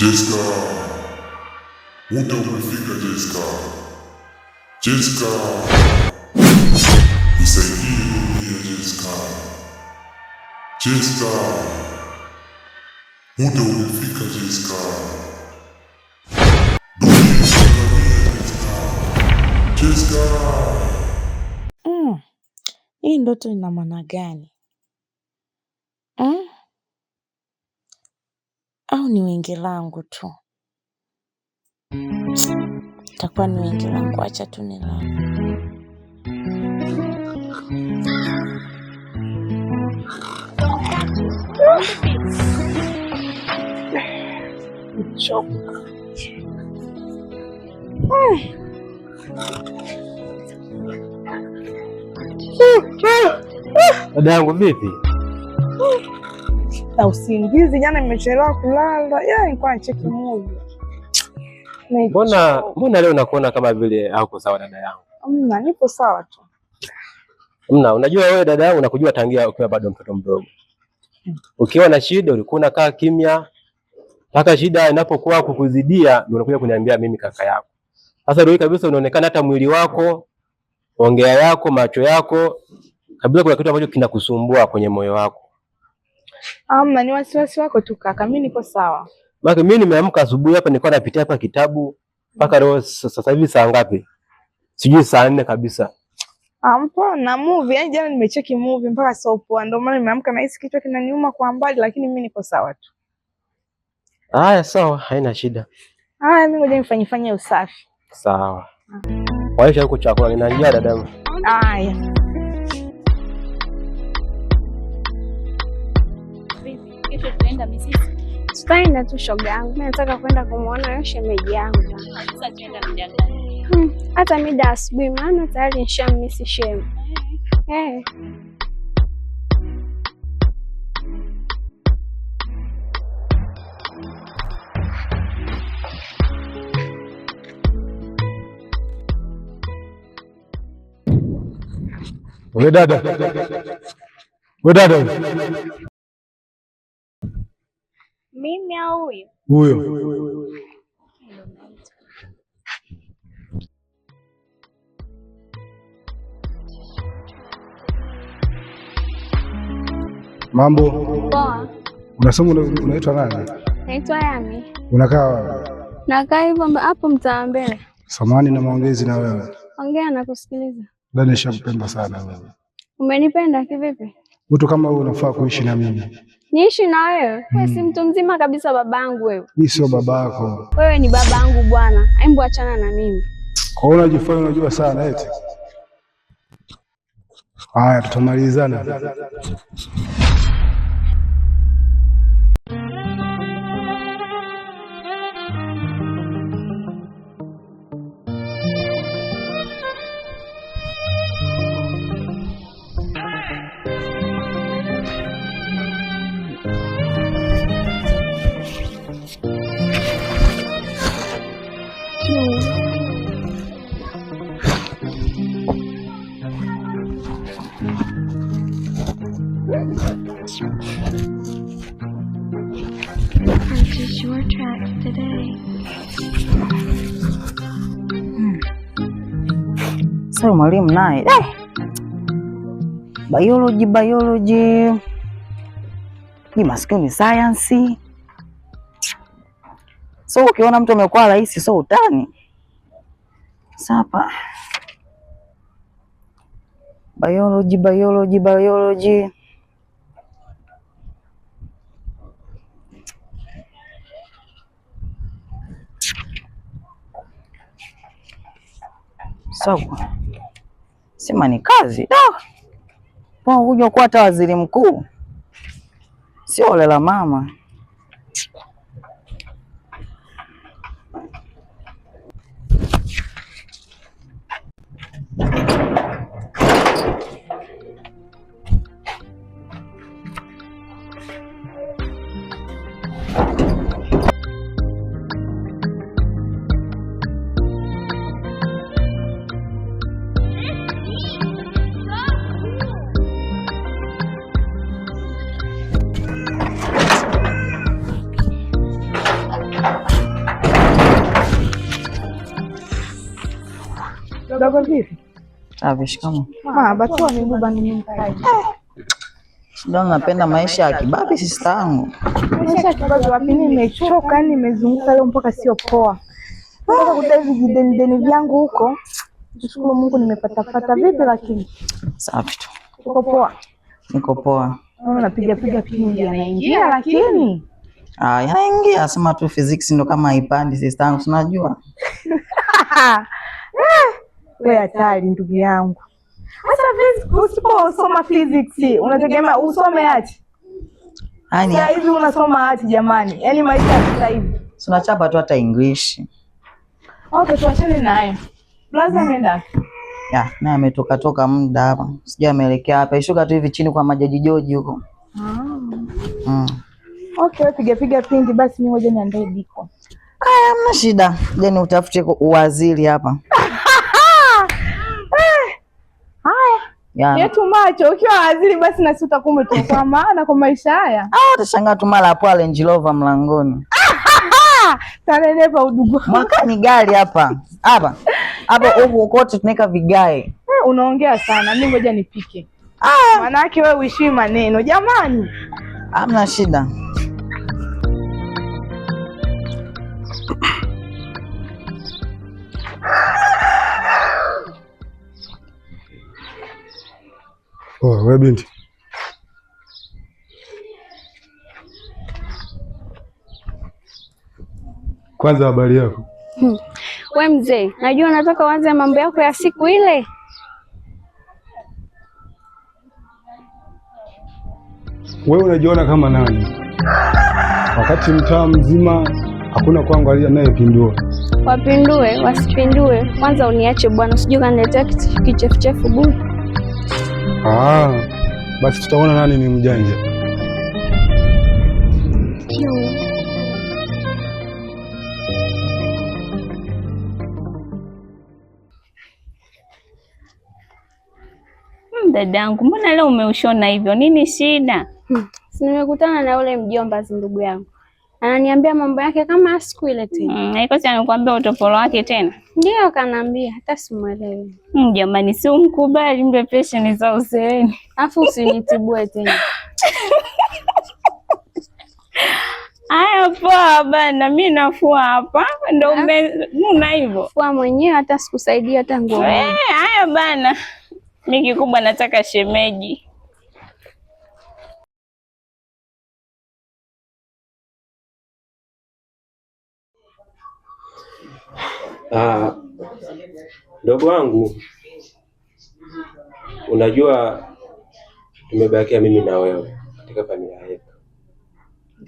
Jessica, muda umefika Jessica. Jessica, nisaidie dunia Jessica. Jessica, muda umefika Jessica. Jessica. Hii ndoto ina maana gani? Au ni wengi langu tu? Itakuwa ni wengi langu, acha tu nilale. Dada yangu vipi? Na usingizi jana nimechelewa kulala. Nilikuwa nacheki movie. Mbona leo nakuona kama vile hauko sawa dada yangu? Nipo sawa tu. Unajua wewe dada yangu nakujua tangia ukiwa bado mtoto mdogo. Ukiwa na shida ulikuwa unakaa kimya. Mpaka shida inapokuwa kukuzidia ndio unakuja kuniambia mimi kaka yako. Sasa leo kabisa unaonekana hata mwili wako, ongea yako, macho yako, kabisa kuna kitu ambacho kinakusumbua kwenye moyo wako. Ni wasiwasi wako tu kaka, mimi niko sawa. Maki mimi nimeamka asubuhi hapa nilikuwa napitia hapa kitabu mpaka leo sasa hivi saa ngapi? Sijui saa 4 kabisa. Na movie, jana nimecheki movie mpaka saa poa, ndio maana nimeamka na hisi kichwa kinaniuma kwa mbali, lakini mimi niko sawa tu. Haya sawa, haina shida. Mimi ngoja nifanye usafi. Sawa. Waisha huko chakula nina njaa dadangu. Haya. Kesho tunaenda Misisi. Tutaenda tu shoga yangu. Mimi nataka kwenda kumuona yule shemeji yangu. Sasa tunaenda muda gani? Hata mida asubuhi maana tayari nishamisi shemu. Wewe dada. Mimi au huyo? Huyo. Mambo. Poa. Unasema unaitwa nani? Naitwa Yami. Unakaa wapi? Nakaa hivyo hapo mtaa mbele. Samahani na maongezi na wewe. Ongea na kusikiliza. Dada, nishakupenda sana wewe. Umenipenda kivipi? Mtu kama wewe unafaa kuishi na mimi. Niishi na wewe? Wewe si mtu mzima kabisa babangu wewe. Mimi sio babako. Wewe ni babangu bwana. Hebu achana na mimi. Kwa hiyo unajifanya unajua sana eti. Haya, tutamalizana. Purchase your tracks today. Sasa mwalimu naye biology ni maskini science. So ukiona mtu amekuwa rahisi so utani. Sapa biology. Sawa. Sema ni kazi. Kuja kuwa hata waziri mkuu. Sio lela mama. Dogo vipi? Shikamoo. Batua ni buba ni mkai. Ndio napenda maisha ya kibabi sister yangu. Maisha ya kibabi wapi? Nimechoka, yani nimezunguka leo mpaka sio poa. Nataka kudai vijideni vyangu huko. Nashukuru Mungu nimepata. Vipi lakini? Safi tu. Uko poa? Niko poa. Naona napiga pindi anaingia lakini. Yanaingia, sema tu physics ndo kama haipandi sister yangu, unajua. Wewe hatari ndugu yangu. Sasa usiposoma physics unategemea usome ati? Sasa hivi unasoma ati jamani. Yaani maisha sasa hivi. Tunachapa tu hata English. Okay, tuachane naye. Blaza ameenda. Naye ametoka muda hapa. Sijui ameelekea hapa. Ishuka tu hivi chini kwa majaji George huko. Okay, piga pindi basi, mimi ngoja niandae diko. Hamna shida. Je, utafute uwaziri hapa. Yetu macho ukiwa waziri basi na sisi utakuwa kwa maana kwa maisha haya. Utashangaa tu mara hapo Range Rover mlangoni. Tanenepa udugu. Mwakani gari hapa. Hapa huko kote tunaweka vigae. Unaongea sana. Mimi ngoja nipike. Maana yake wewe uishi maneno jamani. Hamna shida. Wewe binti. Kwanza habari yako? We mzee, najua nataka uanze mambo yako ya siku ile. Wewe unajiona kama nani? Wakati mtaa mzima hakuna kwangu anayepindua. Wapindue, wasipindue, kwanza uniache bwana, usije kaniletea kichefuchefu bure. Basi tutaona nani ni mjanja. Dadangu, mbona leo umeushona hivyo? Nini shida? Si nimekutana na yule mjomba ndugu yangu. Ananiambia mambo yake kama siku ile tena. Haiko si anakuambia utopolo wake tena? Ndio kananiambia, hata simuelewi. Jamani, si umkubali mbe passion za uzeeni. Afu usinitibue tena. Haya poa bana, mimi nafua hapa. Ndio una hivyo. Fua mwenyewe, hata sikusaidia hata nguo. Haya bana. Mimi kikubwa nataka shemeji. Ndugu wangu, unajua tumebakia mimi na wewe katika familia yetu.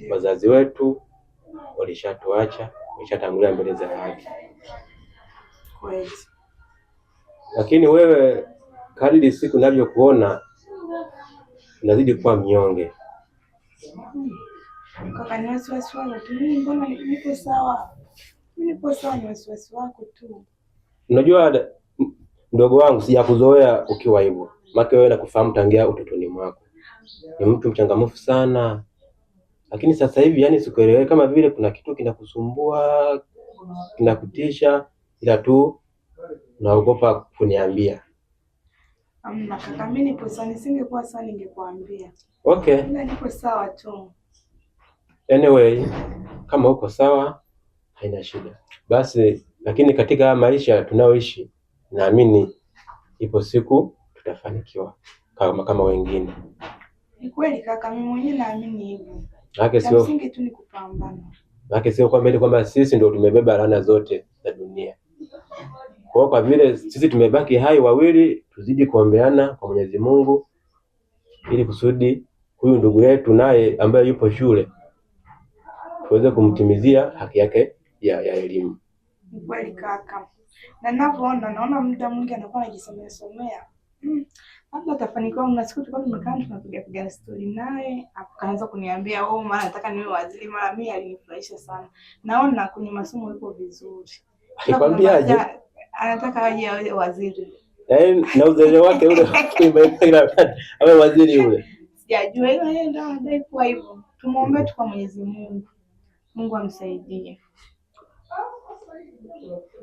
Wazazi wetu walishatuacha, walishatangulia mbele za haki. Lakini wewe kadri siku ninavyokuona unazidi kuwa mnyonge. Kaka, ni wasiwasi wako tu. Mbona nipo sawa? Mimi nipo sawa, ni wasiwasi wako tu. Unajua mdogo wangu, sijakuzoea ukiwa hivyo. Maana wewe nakufahamu tangia utotoni mwako. Ni mtu mchangamfu sana. Lakini sasa hivi yani sikuelewi, kama vile kuna kitu kinakusumbua, kinakutisha, ila tu naogopa kuniambia. Amna kaka, mimi nipo sawa, nisingekuwa sawa ningekuambia. Okay. Mimi nipo sawa tu. Anyway, kama uko sawa haina shida. Basi lakini katika maisha tunayoishi naamini ipo siku tutafanikiwa kama wengine. Ni kweli kaka, mimi mwenyewe naamini hivyo. Msingi tu ni kupambana. Sio kwamba sisi ndio tumebeba laana zote za dunia. Kwa vile sisi tumebaki hai wawili, tuzidi kuombeana kwa Mwenyezi Mungu ili kusudi huyu ndugu yetu naye ambaye yupo shule tuweze kumtimizia haki yake ya elimu. Ni kweli kaka. Na naona muda mwingi anakuwa anajisomea. Labda atafanikiwa. Una siku tulikuwa tumekaa tunapiga story naye, akaanza kuniambia mara nataka niwe waziri, mara mimi alinifurahisha sana. Naona kwenye masomo yuko vizuri. Nikwambiaje? Anataka aje waziri. Na uzee wake ule awe waziri yule. Sijajua yeye ndio anadai kwa hivyo. Tumuombe tu kwa Mwenyezi Mungu. Mungu amsaidie.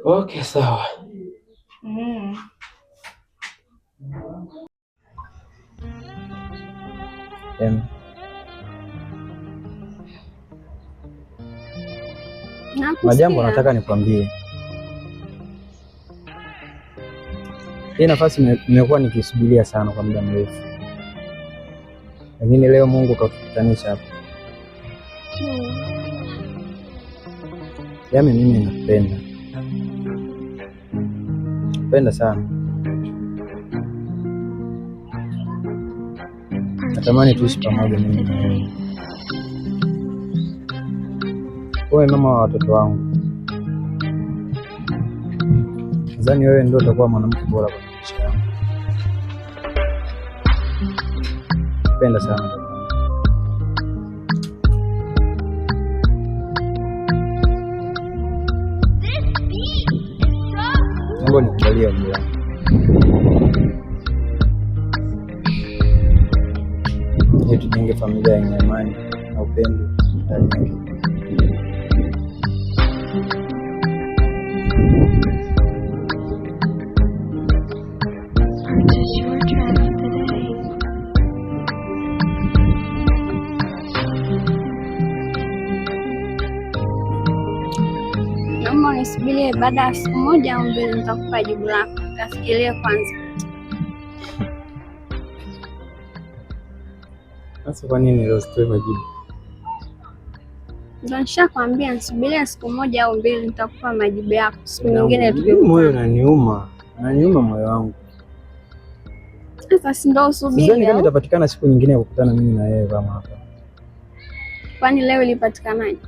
Okay, sawa. Na jambo nataka nikwambie. Hii nafasi nimekuwa nikisubiria sana kwa muda mrefu, lakini leo Mungu katukutanisha hapa. Yaani mimi nakupenda sana, natamani tuishi pamoja mimi na wewe. Wewe mama wa watoto wangu, nadhani wewe ndio utakuwa mwanamke bora kwa maisha yangu. Napenda sana. Mungu nikujalie Mungu. Ili tujenge familia yenye amani na upendo ndani yake. Naomba unisubirie, baada ya siku moja au mbili nitakupa jibu lako. Kafikirie kwanza. Sasa kwa nini leo sitoi majibu? Ndio nishakwambia nisubirie siku moja au mbili nitakupa majibu yako. Siku nyingine tukikutana. Moyo unaniuma moyo wangu. Sasa si ndio usubiri. Sidhani kama itapatikana siku nyingine ya kukutana mimi na yeye kama hapa. Kwani leo ilipatikanaje?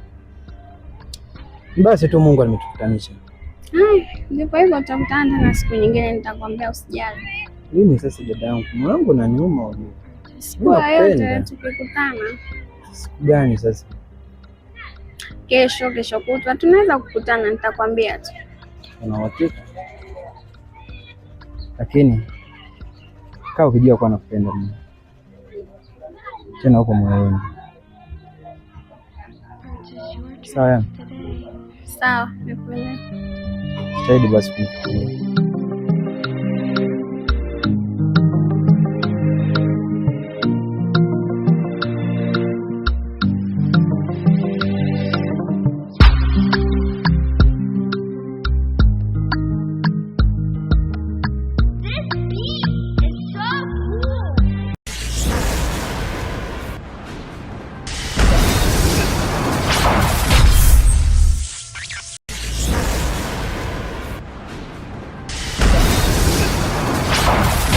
Basi tu Mungu ametukutanisha. Ndipo hivyo tutakutana tena siku nyingine, nitakwambia usijali. Mimi sasa dada yangu, moyo wangu unaniuma ujue. Siku yote tukikutana. Siku gani sasa? Kesho kutwa tunaweza kukutana, nitakwambia tu. Una uhakika? Lakini kaa ukijua kwa nakupenda mimi. Tena huko moyoni. Sawa? Sawa, nimekuelewa. Jitahidi basi kunifikiria.